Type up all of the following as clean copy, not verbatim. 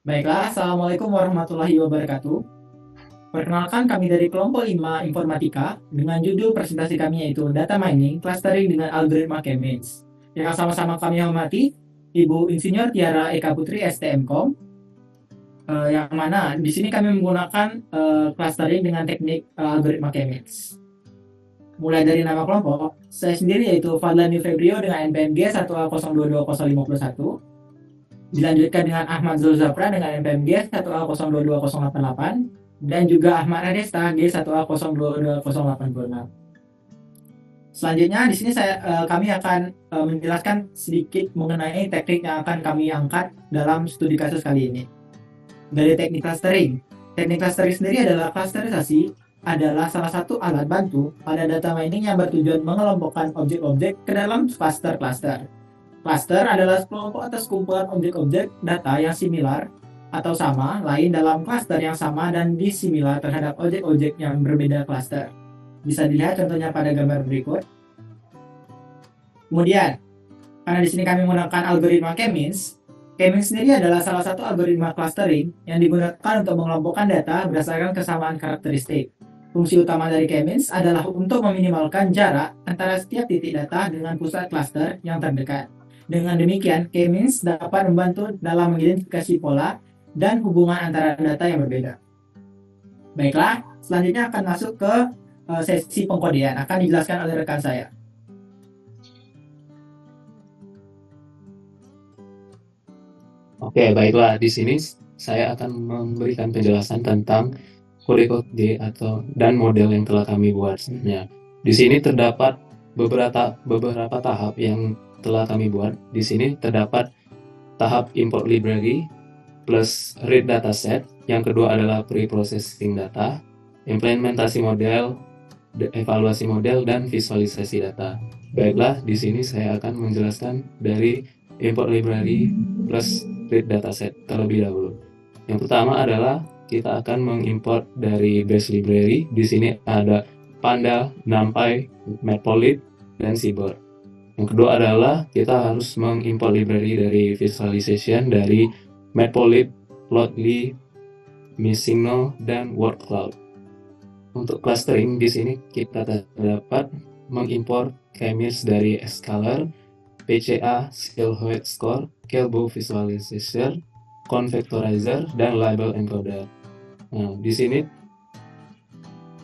Baiklah, Assalamualaikum warahmatullahi wabarakatuh. Perkenalkan kami dari kelompok 5 Informatika dengan judul presentasi kami yaitu Data Mining, Clustering dengan Algoritma K-Means. Yang sama-sama kami hormati, Ibu Insinyur Tiara Eka Putri STMkom, yang mana di sini kami menggunakan clustering dengan teknik algoritma K-Means. Mulai dari nama kelompok, saya sendiri yaitu Fadlani Febrio dengan NPMG 1A022051, dilanjutkan dengan Ahmad Zulzafra dengan NPMG 1A022088, dan juga Ahmad Adesta G1A022086. Selanjutnya di sini kami akan menjelaskan sedikit mengenai teknik yang akan kami angkat dalam studi kasus kali ini. Dari teknik clustering. Teknik clustering sendiri adalah clusterisasi adalah salah satu alat bantu pada data mining yang bertujuan mengelompokkan objek-objek ke dalam cluster-cluster. Cluster adalah sekelompok atau sekumpulan objek-objek data yang similar atau sama lain dalam cluster yang sama dan dissimilar terhadap objek-objek yang berbeda cluster. Bisa dilihat contohnya pada gambar berikut. Kemudian, karena di sini kami menggunakan algoritma K-Means, K-Means sendiri adalah salah satu algoritma clustering yang digunakan untuk mengelompokkan data berdasarkan kesamaan karakteristik. Fungsi utama dari K-Means adalah untuk meminimalkan jarak antara setiap titik data dengan pusat cluster yang terdekat. Dengan demikian, K-Means dapat membantu dalam mengidentifikasi pola dan hubungan antara data yang berbeda. Baiklah, selanjutnya akan masuk ke sesi pengkodean. Akan dijelaskan oleh rekan saya. Oke, baiklah. Di sini saya akan memberikan penjelasan tentang kode-kode dan model yang telah kami buat. Nah, di sini terdapat beberapa tahap yang telah kami buat. Di sini terdapat tahap import library plus read dataset. Yang kedua adalah pre-processing data, implementasi model, evaluasi model, dan visualisasi data. Baiklah, di sini saya akan menjelaskan dari import library plus read dataset terlebih dahulu. Yang pertama adalah kita akan mengimport dari base library. Di sini ada Panda, NumPy, Matplotlib, dan Seabird. Yang kedua adalah kita harus mengimport library dari visualization dari Matplotlib, Plotly, MissingNo, dan WordCloud. Untuk clustering di sini kita dapat mengimport K-Means dari Scalar, PCA, Silhouette Score, Kelbo Visualizer, Convectorizer, dan Label Encoder. Nah, di sini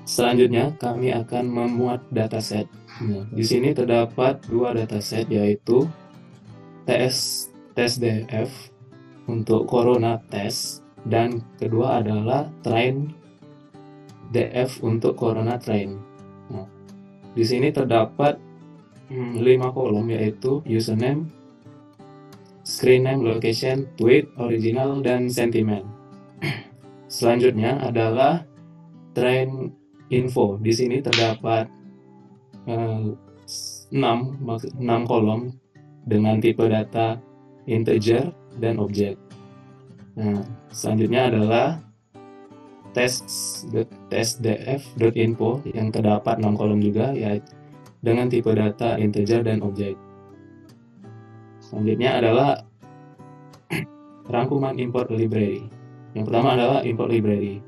selanjutnya kami akan memuat dataset. Nah, di sini terdapat dua dataset yaitu TSDF untuk Corona Test dan kedua adalah Train DF untuk Corona Train. Nah, di sini terdapat 5 kolom yaitu username, screen name, location, tweet, original, dan sentiment. Selanjutnya adalah train info. Di sini terdapat 6 kolom dengan tipe data integer dan objek. Nah, selanjutnya adalah testdf.info yang terdapat 6 kolom juga yaitu dengan tipe data integer dan objek. Selanjutnya adalah rangkuman import library. Yang pertama adalah import library.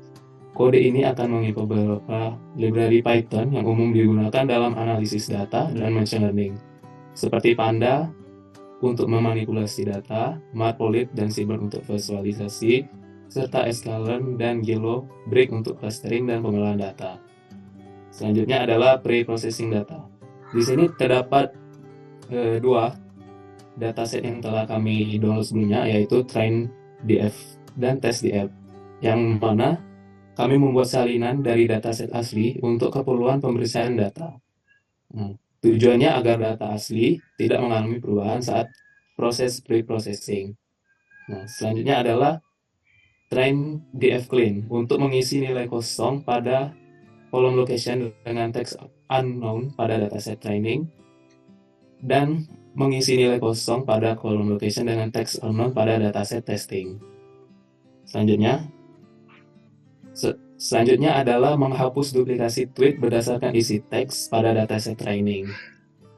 Kode ini akan mengimport beberapa library Python yang umum digunakan dalam analisis data dan machine learning, seperti Panda untuk memanipulasi data, Matplotlib dan Seabird untuk visualisasi, serta sklearn dan Gillobreak untuk clustering dan pengolahan data. Selanjutnya adalah pre-processing data. Di sini terdapat dua dataset yang telah kami download sebelumnya, yaitu TrainDF dan TestDF, yang mana kami membuat salinan dari dataset asli untuk keperluan pemeriksaan data. Nah, tujuannya agar data asli tidak mengalami perubahan saat proses pre-processing. Nah, selanjutnya adalah TrainDF Clean untuk mengisi nilai kosong pada kolom location dengan teks unknown pada dataset training dan mengisi nilai kosong pada kolom location dengan teks unknown pada dataset testing. Selanjutnya adalah menghapus duplikasi tweet berdasarkan isi teks pada dataset training,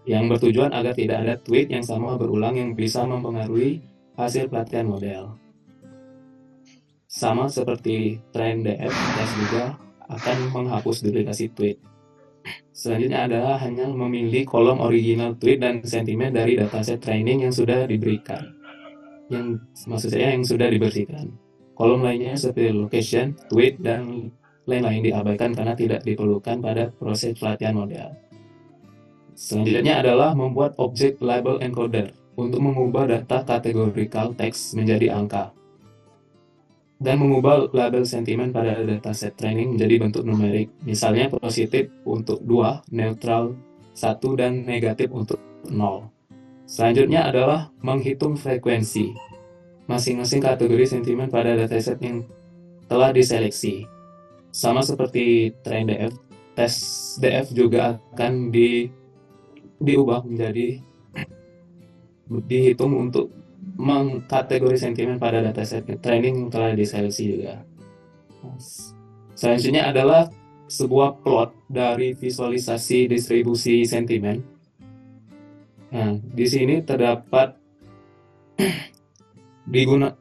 yang bertujuan agar tidak ada tweet yang sama berulang yang bisa mempengaruhi hasil pelatihan model. sama seperti TrainDF, test juga akan menghapus duplikasi tweet. Selanjutnya adalah hanya memilih kolom original tweet dan sentimen dari dataset training yang sudah diberikan. Maksud saya yang sudah dibersihkan. Kolom lainnya seperti location, tweet, dan lain-lain diabaikan karena tidak diperlukan pada proses pelatihan model. Selanjutnya adalah membuat objek label encoder untuk mengubah data categorical text menjadi angka dan mengubah label sentimen pada dataset training menjadi bentuk numerik, misalnya positif untuk 2, neutral 1, dan negatif untuk 0. Selanjutnya adalah menghitung frekuensi masing-masing kategori sentimen pada dataset yang telah diseleksi. Sama seperti TrainDF, tes DF juga akan diubah menjadi dihitung untuk mengkategori sentimen pada dataset training yang telah diseleksi juga. Selanjutnya adalah sebuah plot dari visualisasi distribusi sentimen. Nah, di sini terdapat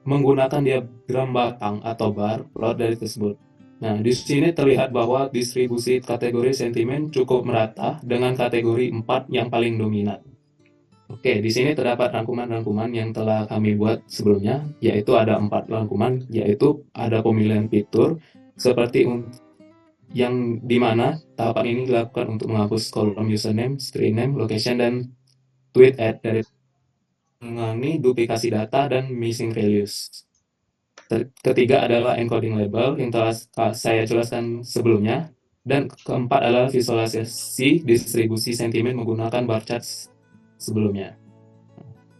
menggunakan diagram batang atau bar plot dari tersebut. Nah, di sini terlihat bahwa distribusi kategori sentimen cukup merata dengan kategori 4 yang paling dominan. Oke, di sini terdapat rangkuman-rangkuman yang telah kami buat sebelumnya, yaitu ada 4 rangkuman, yaitu ada pemilihan fitur, seperti yang dimana tahapan ini dilakukan untuk menghapus kolom username, screen name, location, dan tweet ad dari mengurangi duplikasi data dan missing values. Ketiga adalah encoding label yang telah saya jelaskan sebelumnya, dan keempat adalah visualisasi distribusi sentimen menggunakan bar chart sebelumnya.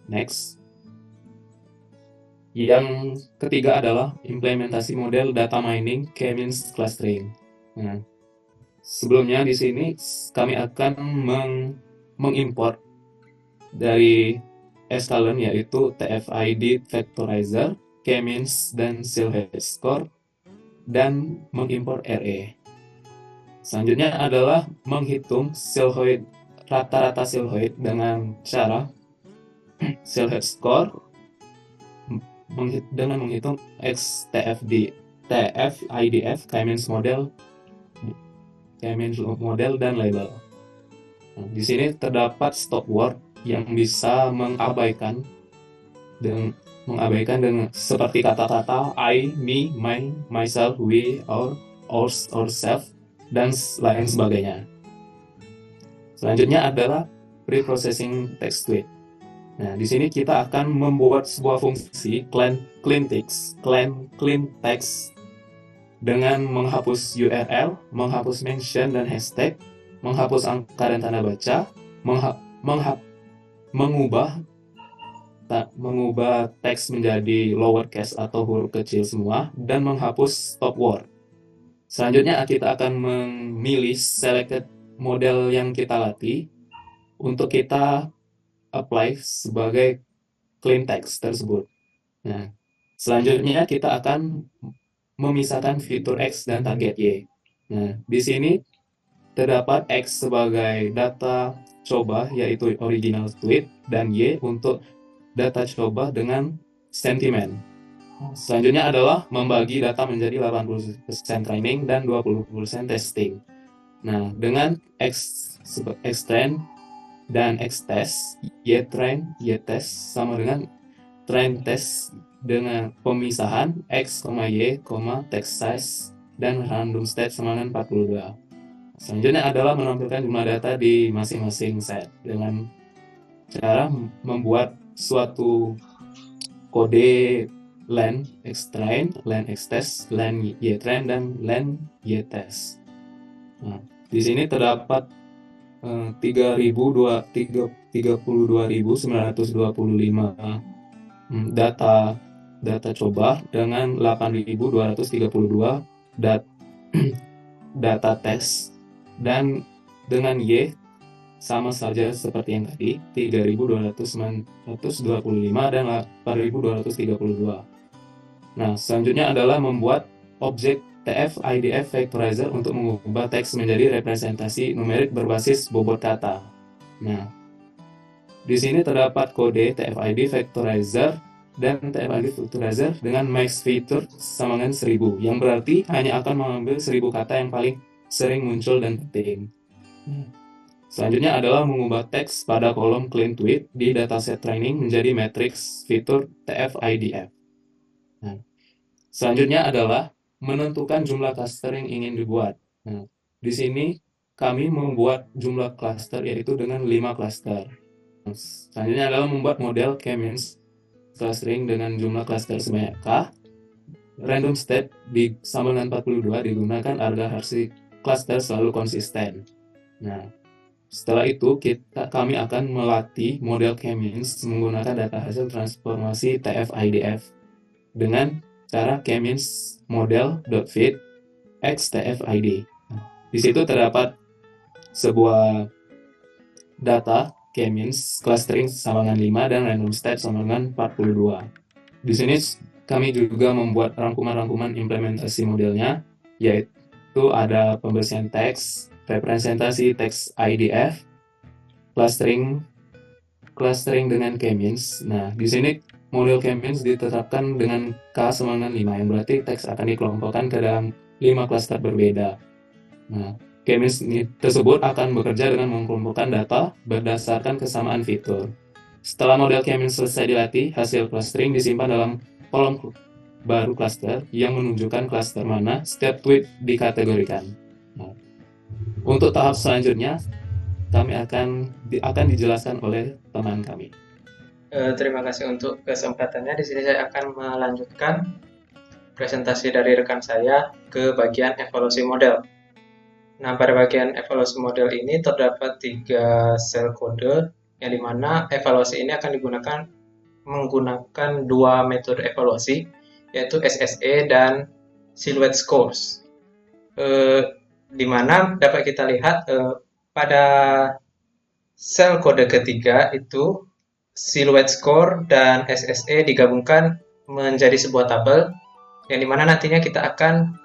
Next. Yang ketiga adalah implementasi model data mining K-means clustering. Nah, sebelumnya di sini kami akan mengimport dari Escalon, yaitu TF-ID Factorizer, K-means, dan Silhouette Score, dan mengimport RE. Selanjutnya adalah menghitung rata-rata silhouette dengan cara silhouette score dengan menghitung TF-IDF, K-means model, dan label. Nah, di sini terdapat stop word yang bisa mengabaikan dengan seperti kata-kata I, me, my, myself, we, or self, dan lain sebagainya. Selanjutnya adalah pre-processing text tweet. Nah, di sini kita akan membuat sebuah fungsi clean text dengan menghapus URL, menghapus mention dan hashtag, menghapus angka dan tanda baca, mengubah teks menjadi lowercase atau huruf kecil semua, dan menghapus stop word. Selanjutnya kita akan memilih selected model yang kita latih untuk kita apply sebagai clean text tersebut. Nah, selanjutnya kita akan memisahkan fitur X dan target Y. Nah, di sini terdapat X sebagai data coba, yaitu original tweet, dan Y untuk data coba dengan sentimen. Selanjutnya adalah membagi data menjadi 80% training dan 20% testing. Nah, dengan Xtrain dan Xtest, YTrain, YTest sama dengan train test dengan pemisahan X, Y, text size, dan random state sama dengan 42. Selanjutnya adalah menampilkan jumlah data di masing-masing set dengan cara membuat suatu kode len Xtrain, len Xtest, len YTrain, dan len YTest. Nah, di sini terdapat 32.925 data coba dengan 8.232 data tes, dan dengan Y sama saja seperti yang tadi, 3.225 dan 8.232. Nah, selanjutnya adalah membuat objek TF-IDF Factorizer untuk mengubah teks menjadi representasi numerik berbasis bobot kata. Nah, di sini terdapat kode TF-ID Factorizer dan TF-ID Futurizer dengan max fitur sama dengan 1000, yang berarti hanya akan mengambil 1000 kata yang paling sering muncul dan penting. Selanjutnya adalah mengubah teks pada kolom clean tweet di dataset training menjadi matrix fitur TF-IDF. Nah, selanjutnya adalah menentukan jumlah cluster yang ingin dibuat. Nah, di sini kami membuat jumlah cluster yaitu dengan 5 cluster. Selanjutnya adalah membuat model K-means clustering dengan jumlah cluster sebanyak K. Random state sama dengan 42 digunakan agar hasil cluster selalu konsisten. Nah, setelah itu kami akan melatih model K-means menggunakan data hasil transformasi TF-IDF dengan cara K-means model.fit x TF-ID. Di situ terdapat sebuah data K-means clustering sama dengan 5 dan random state sama dengan 42. Di sini kami juga membuat rangkuman-rangkuman implementasi modelnya, yaitu ada pembersihan teks, representasi teks IDF, clustering dengan K-means. Nah, di sini model K-means ditetapkan dengan K sama dengan 5, yang berarti teks akan dikelompokkan ke dalam 5 cluster berbeda. Nah, K-means tersebut akan bekerja dengan mengumpulkan data berdasarkan kesamaan fitur. Setelah model K-means selesai dilatih, hasil clustering disimpan dalam kolom baru cluster yang menunjukkan cluster mana setiap tweet dikategorikan. Nah, untuk tahap selanjutnya, kami akan dijelaskan oleh teman kami. Terima kasih untuk kesempatannya. Di sini saya akan melanjutkan presentasi dari rekan saya ke bagian evaluasi model. Nah, pada bagian evaluasi model ini terdapat 3 sel kode yang dimana evaluasi ini akan menggunakan 2 metode evaluasi, yaitu SSE dan Silhouette Scores. Di mana dapat kita lihat pada sel kode ketiga itu Silhouette Score dan SSE digabungkan menjadi sebuah tabel yang dimana nantinya kita akan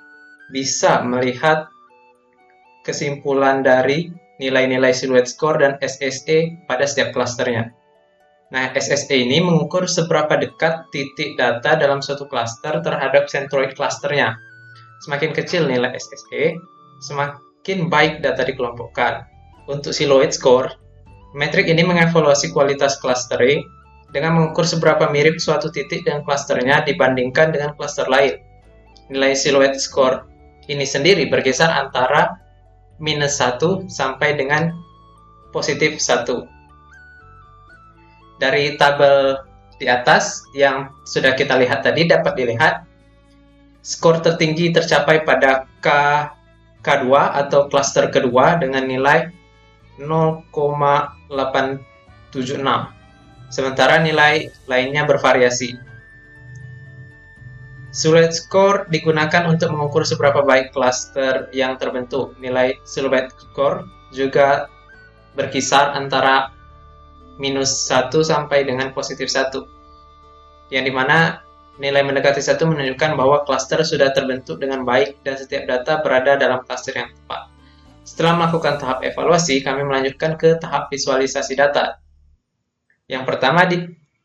bisa melihat kesimpulan dari nilai-nilai Silhouette Score dan SSE pada setiap klasternya. Nah, SSE ini mengukur seberapa dekat titik data dalam suatu klaster terhadap centroid klasternya. Semakin kecil nilai SSE, semakin baik data dikelompokkan. Untuk Silhouette Score, metrik ini mengevaluasi kualitas clustering dengan mengukur seberapa mirip suatu titik dengan klasternya dibandingkan dengan klaster lain. Nilai Silhouette Score ini sendiri berkisar antara -1 sampai dengan +1. Dari tabel di atas yang sudah kita lihat tadi dapat dilihat skor tertinggi tercapai pada K2 atau klaster kedua dengan nilai 0,876. Sementara nilai lainnya bervariasi. Silhouette Score digunakan untuk mengukur seberapa baik klaster yang terbentuk. Nilai Silhouette Score juga berkisar antara -1 sampai dengan +1. Yang dimana nilai mendekati 1 menunjukkan bahwa klaster sudah terbentuk dengan baik dan setiap data berada dalam klaster yang tepat. Setelah melakukan tahap evaluasi, kami melanjutkan ke tahap visualisasi data. Yang pertama,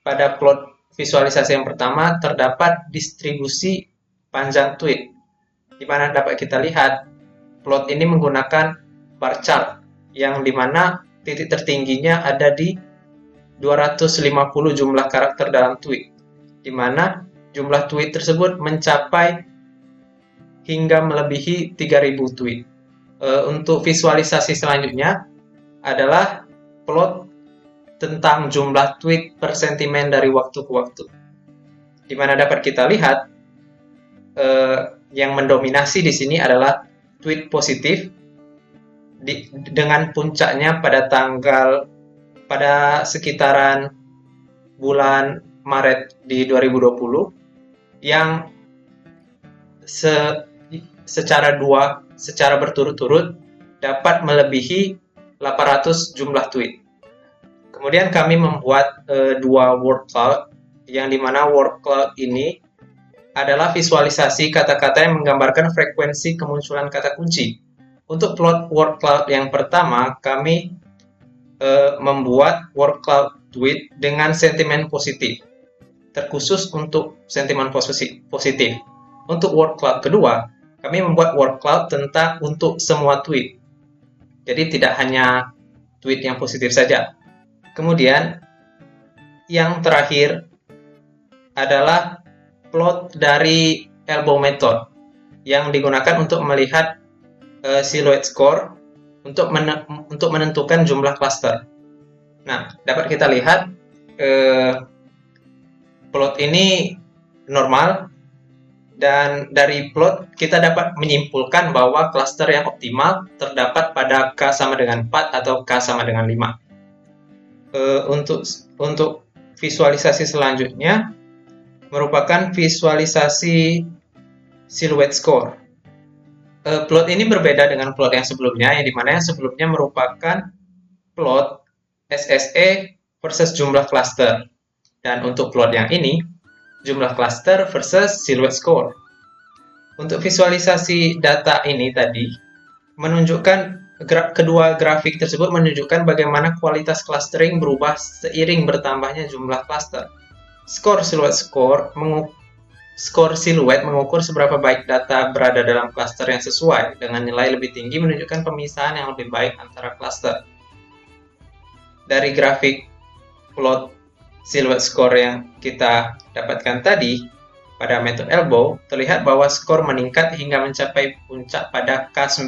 pada plot visualisasi yang pertama terdapat distribusi panjang tweet, di mana dapat kita lihat plot ini menggunakan bar chart, yang dimana titik tertingginya ada di 250 jumlah karakter dalam tweet, di mana jumlah tweet tersebut mencapai hingga melebihi 3000 tweet. Untuk visualisasi selanjutnya adalah plot tentang jumlah tweet per sentimen dari waktu ke waktu, di mana dapat kita lihat yang mendominasi di sini adalah tweet positif dengan puncaknya pada sekitaran bulan Maret di 2020 yang secara berturut-turut dapat melebihi 800 jumlah tweet. Kemudian kami membuat 2 word cloud, yang dimana word cloud ini adalah visualisasi kata-kata yang menggambarkan frekuensi kemunculan kata kunci. Untuk plot word cloud yang pertama, kami membuat word cloud tweet dengan sentimen positif. terkhusus untuk sentimen positif. Untuk word cloud kedua, kami membuat word cloud untuk semua tweet. Jadi tidak hanya tweet yang positif saja. Kemudian yang terakhir adalah plot dari elbow method yang digunakan untuk melihat silhouette score untuk menentukan jumlah cluster. Nah, dapat kita lihat plot ini normal, dan dari plot kita dapat menyimpulkan bahwa cluster yang optimal terdapat pada K sama dengan 4 atau K sama dengan 5. Untuk visualisasi selanjutnya merupakan visualisasi silhouette score. Plot ini berbeda dengan plot yang sebelumnya, yang dimana yang sebelumnya merupakan plot SSE versus jumlah cluster. Dan untuk plot yang ini, jumlah cluster versus silhouette score. Untuk visualisasi data ini tadi, kedua grafik tersebut menunjukkan bagaimana kualitas clustering berubah seiring bertambahnya jumlah cluster. Skor silhouette mengukur seberapa baik data berada dalam cluster yang sesuai. Dengan nilai lebih tinggi menunjukkan pemisahan yang lebih baik antara cluster. Dari grafik plot silhouette score yang kita dapatkan tadi, pada metode elbow, terlihat bahwa skor meningkat hingga mencapai puncak pada K9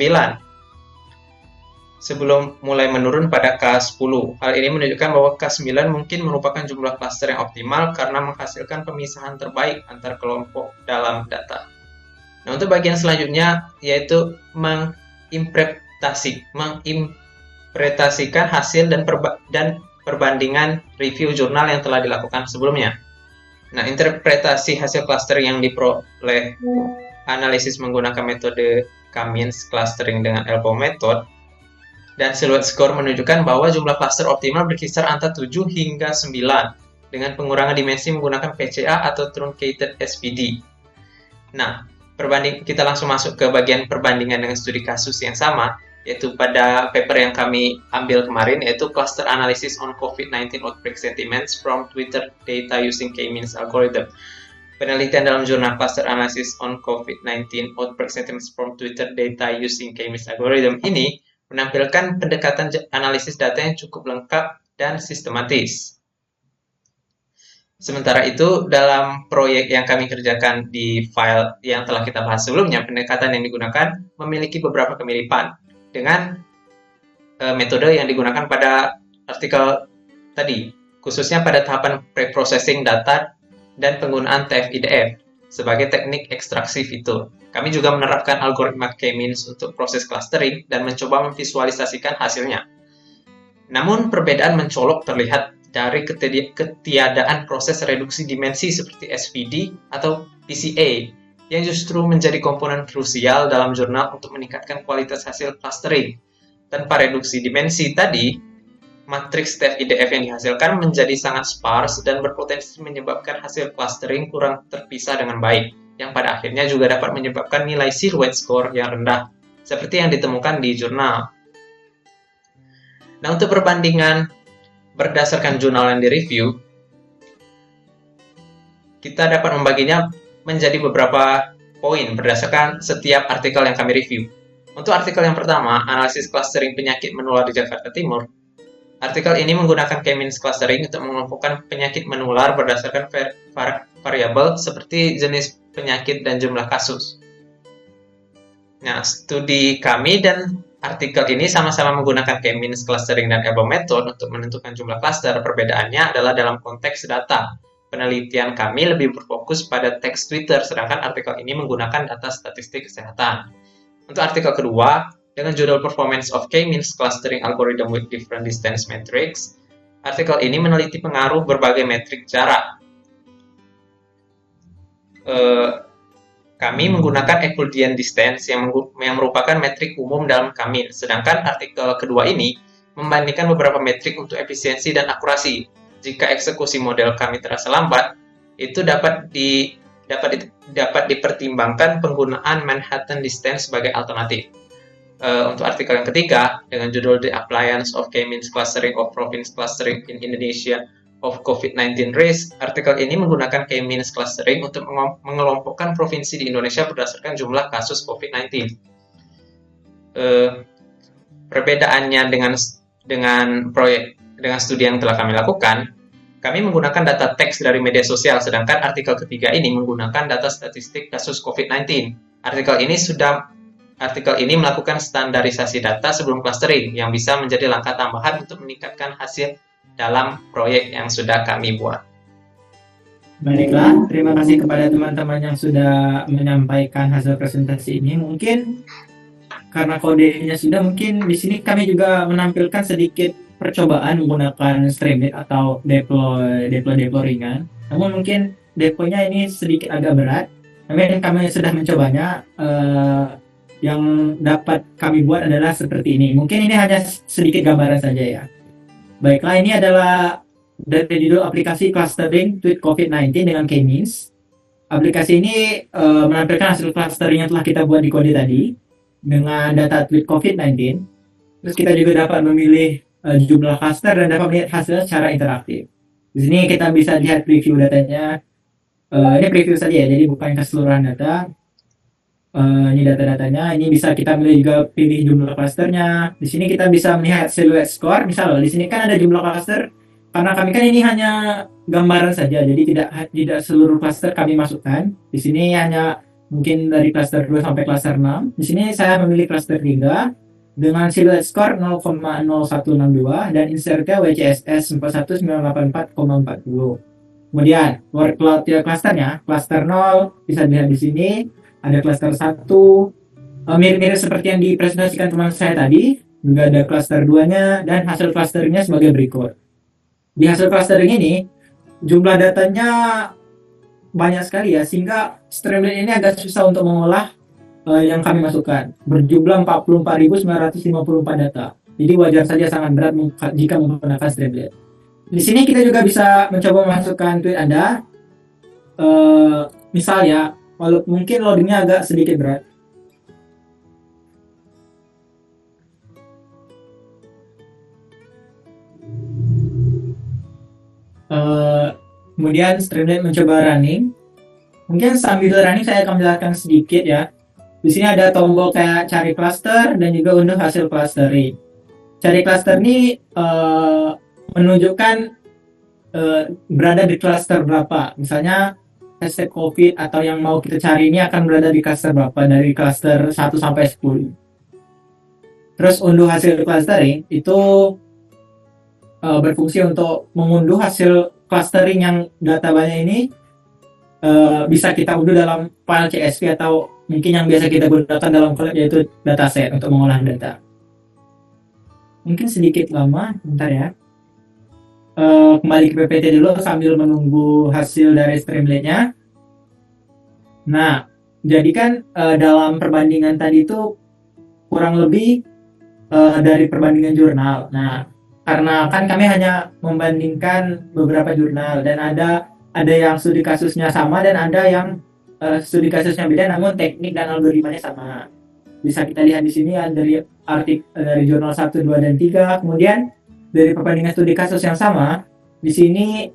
sebelum mulai menurun pada K10. Hal ini menunjukkan bahwa K9 mungkin merupakan jumlah cluster yang optimal karena menghasilkan pemisahan terbaik antar kelompok dalam data. Nah, untuk bagian selanjutnya yaitu menginterpretasikan hasil dan perbandingan review jurnal yang telah dilakukan sebelumnya. Nah, interpretasi hasil clustering yang diperoleh analisis menggunakan metode K-means clustering dengan elbow method dan silhouette score menunjukkan bahwa jumlah cluster optimal berkisar antara 7 hingga 9 dengan pengurangan dimensi menggunakan PCA atau truncated SPD. Nah, kita langsung masuk ke bagian perbandingan dengan studi kasus yang sama, yaitu pada paper yang kami ambil kemarin, yaitu Cluster Analysis on COVID-19 Outbreak Sentiments from Twitter Data Using K-means Algorithm. Penelitian dalam jurnal Cluster Analysis on COVID-19 Outbreak Sentiments from Twitter Data Using K-means Algorithm ini menampilkan pendekatan analisis data yang cukup lengkap dan sistematis. Sementara itu, dalam proyek yang kami kerjakan di file yang telah kita bahas sebelumnya, pendekatan yang digunakan memiliki beberapa kemiripan dengan metode yang digunakan pada artikel tadi, khususnya pada tahapan preprocessing data dan penggunaan TF-IDF sebagai teknik ekstraksi fitur. Kami juga menerapkan algoritma K-means untuk proses clustering dan mencoba memvisualisasikan hasilnya. Namun, perbedaan mencolok terlihat dari ketiadaan proses reduksi dimensi seperti SVD atau PCA yang justru menjadi komponen krusial dalam jurnal untuk meningkatkan kualitas hasil clustering. Tanpa reduksi dimensi tadi, matriks TF-IDF yang dihasilkan menjadi sangat sparse dan berpotensi menyebabkan hasil clustering kurang terpisah dengan baik, yang pada akhirnya juga dapat menyebabkan nilai silhouette score yang rendah, seperti yang ditemukan di jurnal. Nah, untuk perbandingan berdasarkan jurnal yang direview, kita dapat membaginya menjadi beberapa poin berdasarkan setiap artikel yang kami review. Untuk artikel yang pertama, analisis clustering penyakit menular di Jakarta Timur, artikel ini menggunakan K-means clustering untuk mengelompokkan penyakit menular berdasarkan variabel seperti jenis penyakit dan jumlah kasus. Nah, studi kami dan artikel ini sama-sama menggunakan K-means clustering dan elbow method untuk menentukan jumlah cluster. Perbedaannya adalah dalam konteks data. Penelitian kami lebih berfokus pada teks Twitter, sedangkan artikel ini menggunakan data statistik kesehatan. Untuk artikel kedua, dengan judul Performance of K-means Clustering Algorithm with Different Distance Metrics, artikel ini meneliti pengaruh berbagai metrik jarak. Kami menggunakan Euclidean Distance yang merupakan metrik umum dalam K-means, sedangkan artikel kedua ini membandingkan beberapa metrik untuk efisiensi dan akurasi. Jika eksekusi model kami terasa lambat, itu dapat dipertimbangkan penggunaan Manhattan Distance sebagai alternatif. Untuk artikel yang ketiga, dengan judul The Appliance of K-means Clustering of Province Clustering in Indonesia of COVID-19 Risk, artikel ini menggunakan K-means clustering untuk mengelompokkan provinsi di Indonesia berdasarkan jumlah kasus COVID-19. Perbedaannya dengan studi yang telah kami lakukan, kami menggunakan data teks dari media sosial, sedangkan artikel ketiga ini menggunakan data statistik kasus COVID-19. Artikel ini melakukan standarisasi data sebelum clustering yang bisa menjadi langkah tambahan untuk meningkatkan hasil dalam proyek yang sudah kami buat. Baiklah, terima kasih kepada teman-teman yang sudah menyampaikan hasil presentasi ini. Mungkin karena kodenya sudah, mungkin di sini kami juga menampilkan sedikit percobaan menggunakan Streamlit atau deploy ringan. Namun mungkin deploynya ini sedikit agak berat. Kami sudah mencobanya. Yang dapat kami buat adalah seperti ini. Mungkin ini hanya sedikit gambaran saja ya. Baiklah, ini adalah dari judul aplikasi clustering tweet COVID-19 dengan K-means. Aplikasi ini menampilkan hasil clustering yang telah kita buat di kode tadi dengan data tweet COVID-19. Terus kita juga dapat memilih jumlah cluster dan dapat melihat hasilnya secara interaktif. Di sini kita bisa lihat preview datanya. Ini preview saja ya, jadi bukan keseluruhan data. Ini data-datanya. Ini bisa kita milih juga pilih jumlah clusternya. Di sini kita bisa melihat silhouette score. Misal di sini kan ada jumlah cluster. Karena kami kan ini hanya gambaran saja, jadi tidak seluruh cluster kami masukkan. Di sini hanya mungkin dari cluster 2 sampai cluster 6. Di sini saya memilih cluster 3 dengan silhouette score 0,0162 dan insertnya WCSS 41984,40. Kemudian workload clusternya, cluster 0 bisa dilihat di sini. Ada cluster 1, mirip-mirip seperti yang dipresentasikan teman saya tadi. Juga ada cluster 2-nya dan hasil clusteringnya sebagai berikut. Di hasil clustering ini, jumlah datanya banyak sekali ya, sehingga Streamlit ini agak susah untuk mengolah yang kami masukkan. Berjumlah 44.954 data. Jadi wajar saja sangat berat jika menggunakan Streamlit. Di sini kita juga bisa mencoba memasukkan tweet Anda. Misal ya, mungkin loadingnya agak sedikit berat. Kemudian Streamlit mencoba running. Mungkin sambil running saya akan menjelaskan sedikit ya. Di sini ada tombol kayak cari cluster dan juga unduh hasil clustering. Cari cluster ini menunjukkan berada di cluster berapa. Misalnya hashtag COVID atau yang mau kita cari ini akan berada di cluster berapa, dari cluster 1 sampai 10. Terus unduh hasil clustering itu berfungsi untuk mengunduh hasil clustering yang data banyak ini bisa kita unduh dalam file CSV atau mungkin yang biasa kita gunakan dalam collab, yaitu dataset untuk mengolah data. Mungkin sedikit lama, bentar ya. Kembali ke PPT dulu sambil menunggu hasil dari Streamlit-nya. Nah, jadi kan dalam perbandingan tadi itu kurang lebih dari perbandingan jurnal. Nah, karena kan kami hanya membandingkan beberapa jurnal dan ada yang studi kasusnya sama dan ada yang studi kasusnya beda namun teknik dan algoritmanya sama. Bisa kita lihat di sini dari dari jurnal 1, 2, dan 3. Kemudian dari perbandingan studi kasus yang sama, di sini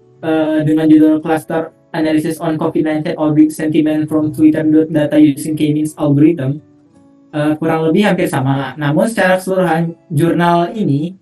dengan judul Cluster Analysis on COVID-19 Outbreak Sentiment from Twitter Data Using K-means Algorithm, kurang lebih hampir sama. Namun secara keseluruhan jurnal ini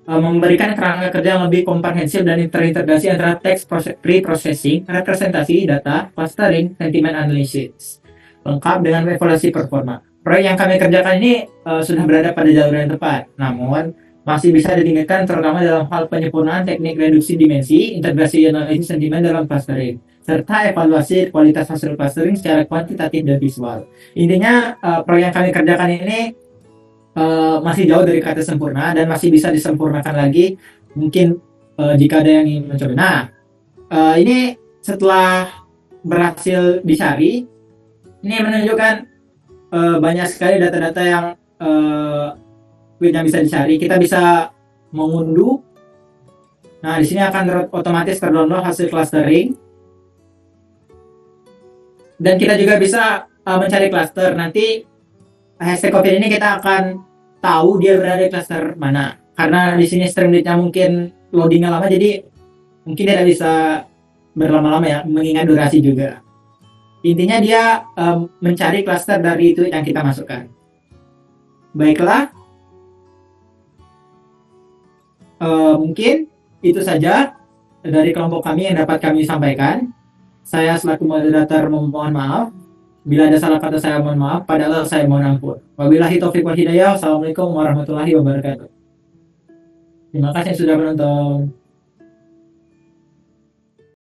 memberikan kerangka kerja yang lebih komprehensif dan terintegrasi antara teks pre-processing, representasi data, clustering, sentiment analysis, lengkap dengan evaluasi performa. Proyek yang kami kerjakan ini sudah berada pada jalur yang tepat, namun masih bisa ditingkatkan terutama dalam hal penyempurnaan teknik reduksi dimensi, integrasi analisis sentimen dalam clustering, serta evaluasi kualitas hasil clustering secara kuantitatif dan visual. Intinya proyek yang kami kerjakan ini masih jauh dari kata sempurna dan masih bisa disempurnakan lagi mungkin jika ada yang ingin mencoba. Nah, ini setelah berhasil dicari, ini menunjukkan banyak sekali data-data yang bisa dicari. Kita bisa mengunduh. Nah, di sini akan otomatis terdownload hasil clustering. Dan kita juga bisa mencari cluster. Nanti hashtag COVID ini kita akan tahu dia berada di cluster mana. Karena di sini Streamlit-nya mungkin loadingnya lama, jadi mungkin dia tidak bisa berlama-lama ya, mengingat durasi juga. Intinya dia mencari klaster dari tweet yang kita masukkan. Baiklah, mungkin itu saja dari kelompok kami yang dapat kami sampaikan. Saya selaku moderator memohon maaf. Bila ada salah kata saya mohon maaf, pada Allah saya mohon ampun. Wabillahi taufiq wal hidayah. Wassalamualaikum warahmatullahi wabarakatuh. Terima kasih sudah menonton.